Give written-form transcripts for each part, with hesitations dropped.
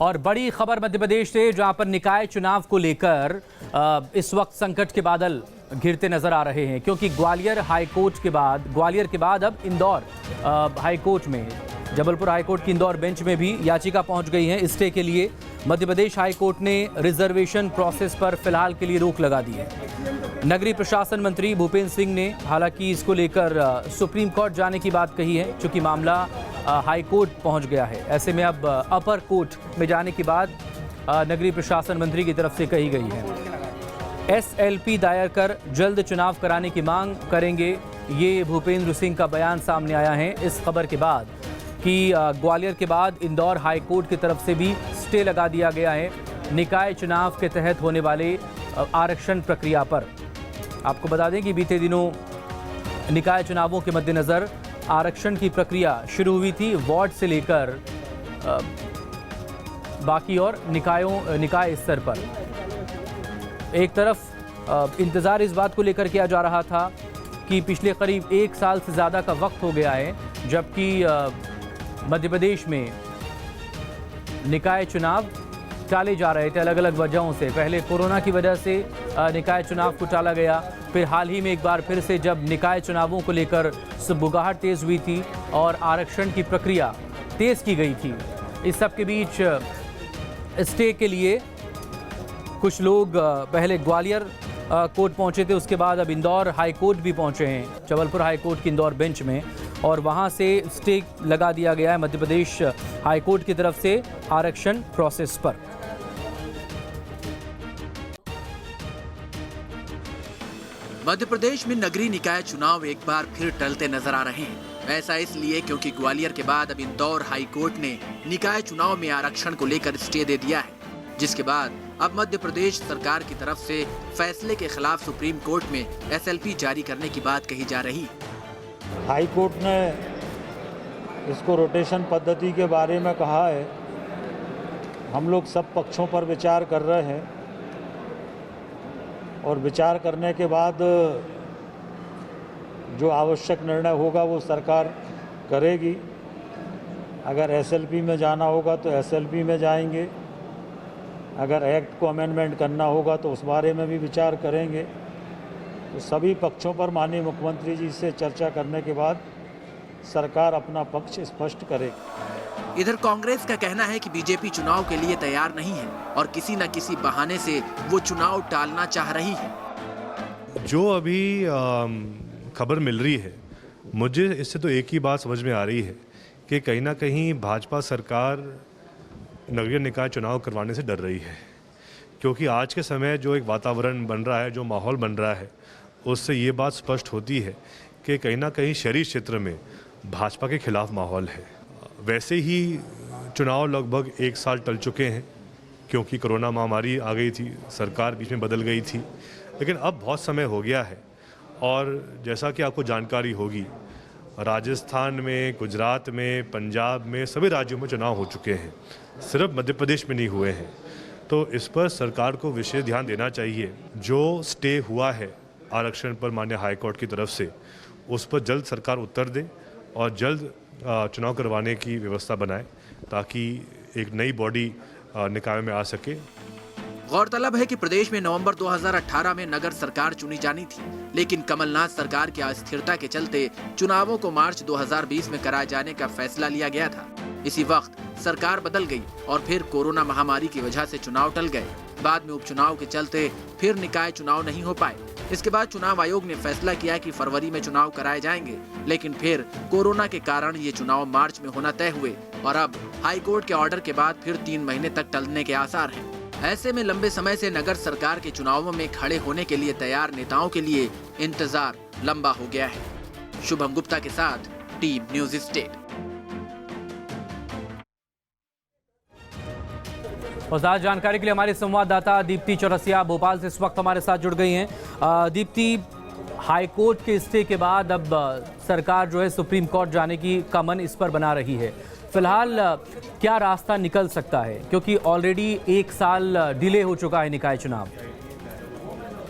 और बड़ी खबर मध्य प्रदेश से, जहां पर निकाय चुनाव को लेकर इस वक्त संकट के बादल घिरते नजर आ रहे हैं, क्योंकि ग्वालियर के बाद अब इंदौर हाईकोर्ट में, जबलपुर हाईकोर्ट की इंदौर बेंच में भी याचिका पहुंच गई है स्टे के लिए। मध्य प्रदेश हाईकोर्ट ने रिजर्वेशन प्रोसेस पर फिलहाल के लिए रोक लगा दी है। नगरीय प्रशासन मंत्री भूपेंद्र सिंह ने हालांकि इसको लेकर सुप्रीम कोर्ट जाने की बात कही है, चूंकि मामला हाई कोर्ट पहुंच गया है। ऐसे में अब अपर कोर्ट में जाने की बात नगरीय प्रशासन मंत्री की तरफ से कही गई है। एसएलपी दायर कर जल्द चुनाव कराने की मांग करेंगे, ये भूपेंद्र सिंह का बयान सामने आया है इस खबर के बाद कि ग्वालियर के बाद इंदौर हाई कोर्ट की तरफ से भी स्टे लगा दिया गया है निकाय चुनाव के तहत होने वाले आरक्षण प्रक्रिया पर। आपको बता दें कि बीते दिनों निकाय चुनावों के मद्देनज़र आरक्षण की प्रक्रिया शुरू हुई थी, वार्ड से लेकर बाकी और निकाय स्तर पर। एक तरफ इंतज़ार इस बात को लेकर किया जा रहा था कि पिछले करीब 1 साल से ज़्यादा का वक्त हो गया है, जबकि मध्य प्रदेश में निकाय चुनाव टाले जा रहे थे अलग अलग वजहों से। पहले कोरोना की वजह से निकाय चुनाव को टाला गया, फिर हाल ही में एक बार फिर से जब निकाय चुनावों को लेकर सुबुगाहट तेज़ हुई थी और आरक्षण की प्रक्रिया तेज़ की गई थी। इस सब के बीच स्टे के लिए कुछ लोग पहले ग्वालियर कोर्ट पहुंचे थे, उसके बाद अब इंदौर हाई कोर्ट भी पहुंचे हैं, जबलपुर हाई कोर्ट की इंदौर बेंच में, और वहां से स्टे लगा दिया गया है मध्य प्रदेश हाई कोर्ट की तरफ से आरक्षण प्रोसेस पर। मध्य प्रदेश में नगरीय निकाय चुनाव एक बार फिर टलते नजर आ रहे हैं। ऐसा इसलिए क्योंकि ग्वालियर के बाद अब इंदौर हाई कोर्ट ने निकाय चुनाव में आरक्षण को लेकर स्टे दे दिया है, जिसके बाद अब मध्य प्रदेश सरकार की तरफ से फैसले के खिलाफ सुप्रीम कोर्ट में एसएलपी जारी करने की बात कही जा रही है। हाई कोर्ट ने इसको रोटेशन पद्धति के बारे में कहा है। हम लोग सब पक्षों पर विचार कर रहे हैं और विचार करने के बाद जो आवश्यक निर्णय होगा वो सरकार करेगी। अगर एसएलपी में जाना होगा तो एसएलपी में जाएंगे, अगर एक्ट को अमेंडमेंट करना होगा तो उस बारे में भी विचार करेंगे। तो सभी पक्षों पर माननीय मुख्यमंत्री जी से चर्चा करने के बाद सरकार अपना पक्ष स्पष्ट करेगी। इधर कांग्रेस का कहना है कि बीजेपी चुनाव के लिए तैयार नहीं है और किसी न किसी बहाने से वो चुनाव टालना चाह रही है। जो अभी खबर मिल रही है, मुझे इससे तो एक ही बात समझ में आ रही है कि कहीं ना कहीं भाजपा सरकार नगरीय निकाय चुनाव करवाने से डर रही है, क्योंकि आज के समय जो एक वातावरण बन रहा है, जो माहौल बन रहा है, उससे ये बात स्पष्ट होती है कि कहीं ना कहीं शहरी क्षेत्र में भाजपा के खिलाफ माहौल है। वैसे ही चुनाव लगभग 1 साल टल चुके हैं, क्योंकि कोरोना महामारी आ गई थी, सरकार बीच में बदल गई थी, लेकिन अब बहुत समय हो गया है। और जैसा कि आपको जानकारी होगी, राजस्थान में, गुजरात में, पंजाब में, सभी राज्यों में चुनाव हो चुके हैं, सिर्फ मध्य प्रदेश में नहीं हुए हैं। तो इस पर सरकार को विशेष ध्यान देना चाहिए। जो स्टे हुआ है आरक्षण पर माननीय हाईकोर्ट की तरफ से, उस पर जल्द सरकार उत्तर दे और जल्द चुनाव करवाने की व्यवस्था बनाए, ताकि एक नई बॉडी निकाय में आ सके। गौरतलब है कि प्रदेश में नवंबर 2018 में नगर सरकार चुनी जानी थी, लेकिन कमलनाथ सरकार की अस्थिरता के चलते चुनावों को मार्च 2020 में कराए जाने का फैसला लिया गया था। इसी वक्त सरकार बदल गई और फिर कोरोना महामारी की वजह से चुनाव टल गए। बाद में उपचुनाव के चलते फिर निकाय चुनाव नहीं हो पाए। इसके बाद चुनाव आयोग ने फैसला किया कि फरवरी में चुनाव कराए जाएंगे, लेकिन फिर कोरोना के कारण ये चुनाव मार्च में होना तय हुए और अब हाईकोर्ट के ऑर्डर के बाद फिर 3 महीने तक टलने के आसार हैं। ऐसे में लंबे समय से नगर सरकार के चुनावों में खड़े होने के लिए तैयार नेताओं के लिए इंतजार लंबा हो गया है। शुभम गुप्ता के साथ टीम न्यूज़ स्टेट। और ज़्यादा जानकारी के लिए हमारे संवाददाता दीप्ति चौरसिया भोपाल से इस वक्त हमारे साथ जुड़ गई हैं। दीप्ति, हाईकोर्ट के स्टे के बाद अब सरकार जो है सुप्रीम कोर्ट जाने की का मन इस पर बना रही है। फिलहाल क्या रास्ता निकल सकता है, क्योंकि ऑलरेडी 1 साल डिले हो चुका है निकाय चुनाव?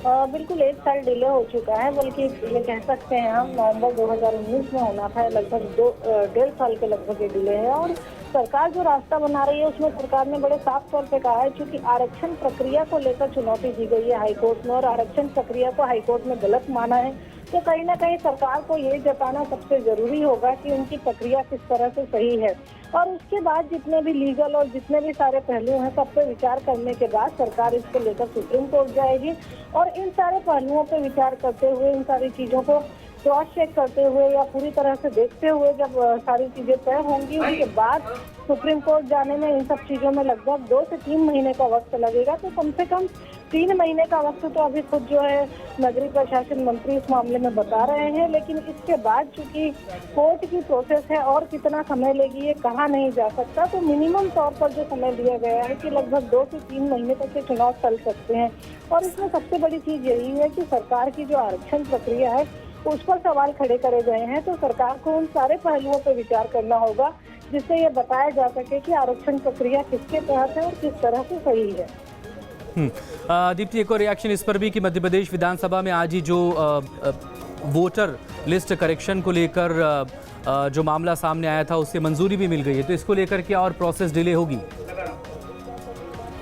बिल्कुल 1 साल डिले हो चुका है, बल्कि ये कह सकते हैं हम नवंबर 2019 में होना था। लगभग 1.5 साल के लगभग ये डिले है। और सरकार जो रास्ता बना रही है उसमें सरकार ने बड़े साफ तौर पे कहा है, क्योंकि आरक्षण प्रक्रिया को लेकर चुनौती दी गई है हाईकोर्ट में और आरक्षण प्रक्रिया को हाईकोर्ट में गलत माना है, तो कहीं ना कहीं सरकार को ये जताना सबसे जरूरी होगा कि उनकी प्रक्रिया किस तरह से सही है। और उसके बाद जितने भी लीगल और जितने भी सारे पहलू हैं सब पे विचार करने के बाद सरकार इसको लेकर सुप्रीम कोर्ट जाएगी। और इन सारे पहलुओं पे विचार करते हुए, इन सारी चीजों को क्रॉस चेक करते हुए या पूरी तरह से देखते हुए जब सारी चीजें तय होंगी, उसके बाद सुप्रीम कोर्ट जाने में इन सब चीजों में लगभग 2 से 3 महीने का वक्त लगेगा। तो कम से कम 3 महीने का वक्त तो अभी खुद जो है नगरीय प्रशासन मंत्री इस मामले में बता रहे हैं। लेकिन इसके बाद चूंकि कोर्ट की प्रोसेस है और कितना समय लेगी ये कहा नहीं जा सकता, तो मिनिमम तौर पर जो समय दिया गया है कि लगभग 2 से 3 महीने तक ये चुनाव चल सकते हैं। और इसमें सबसे बड़ी चीज यही है कि सरकार की जो आरक्षण प्रक्रिया है उस पर सवाल खड़े करे गए हैं, तो सरकार को उन सारे पहलुओं पर विचार करना होगा जिससे ये बताया जा सके कि आरक्षण प्रक्रिया किसके तहत है और किस तरह से सही है। दीप्ति, एक और रिएक्शन इस पर भी कि मध्य प्रदेश विधानसभा में आज ही जो वोटर लिस्ट करेक्शन को लेकर जो मामला सामने आया था उससे मंजूरी भी मिल गई है, तो इसको लेकर क्या और प्रोसेस डिले होगी?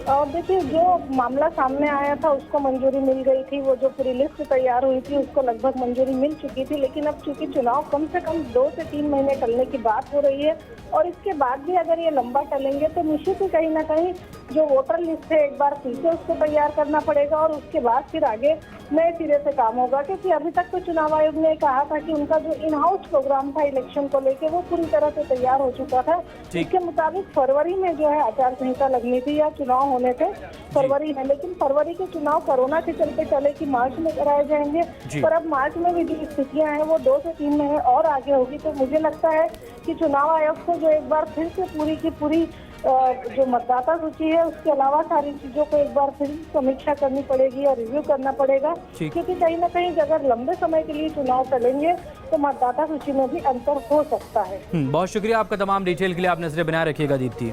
और देखिए, जो मामला सामने आया था उसको मंजूरी मिल गई थी, वो जो पूरी लिस्ट तैयार हुई थी उसको लगभग मंजूरी मिल चुकी थी। लेकिन अब चूंकि चुनाव कम से कम 2 से 3 महीने टलने की बात हो रही है और इसके बाद भी अगर ये लंबा टलेंगे तो निश्चित ही कहीं ना कहीं जो वोटर लिस्ट है एक बार फिर से उसको तैयार करना पड़ेगा और उसके बाद फिर आगे नए सिरे से काम होगा। क्योंकि अभी तक तो चुनाव आयोग ने कहा था कि उनका जो इन हाउस प्रोग्राम था इलेक्शन को लेके वो पूरी तरह से तैयार हो चुका था। इसके मुताबिक फरवरी में जो है आचार संहिता लगनी थी या चुनाव होने थे फरवरी में, लेकिन फरवरी के चुनाव कोरोना के चलते चले कि मार्च में कराए जाएंगे। पर अब मार्च में भी जो स्थितियां हैं वो 2 से 3 महीने और आगे होगी। तो मुझे लगता है कि चुनाव आयोग को जो एक बार फिर से पूरी की पूरी जो मतदाता सूची है उसके अलावा सारी चीजों को एक बार फिर समीक्षा करनी पड़ेगी और रिव्यू करना पड़ेगा, क्योंकि कहीं ना कहीं अगर लंबे समय के लिए चुनाव चलेंगे तो मतदाता सूची में भी अंतर हो सकता है। बहुत शुक्रिया आपका तमाम डिटेल के लिए। आप नजरें बनाए रखिएगा दीप्ति।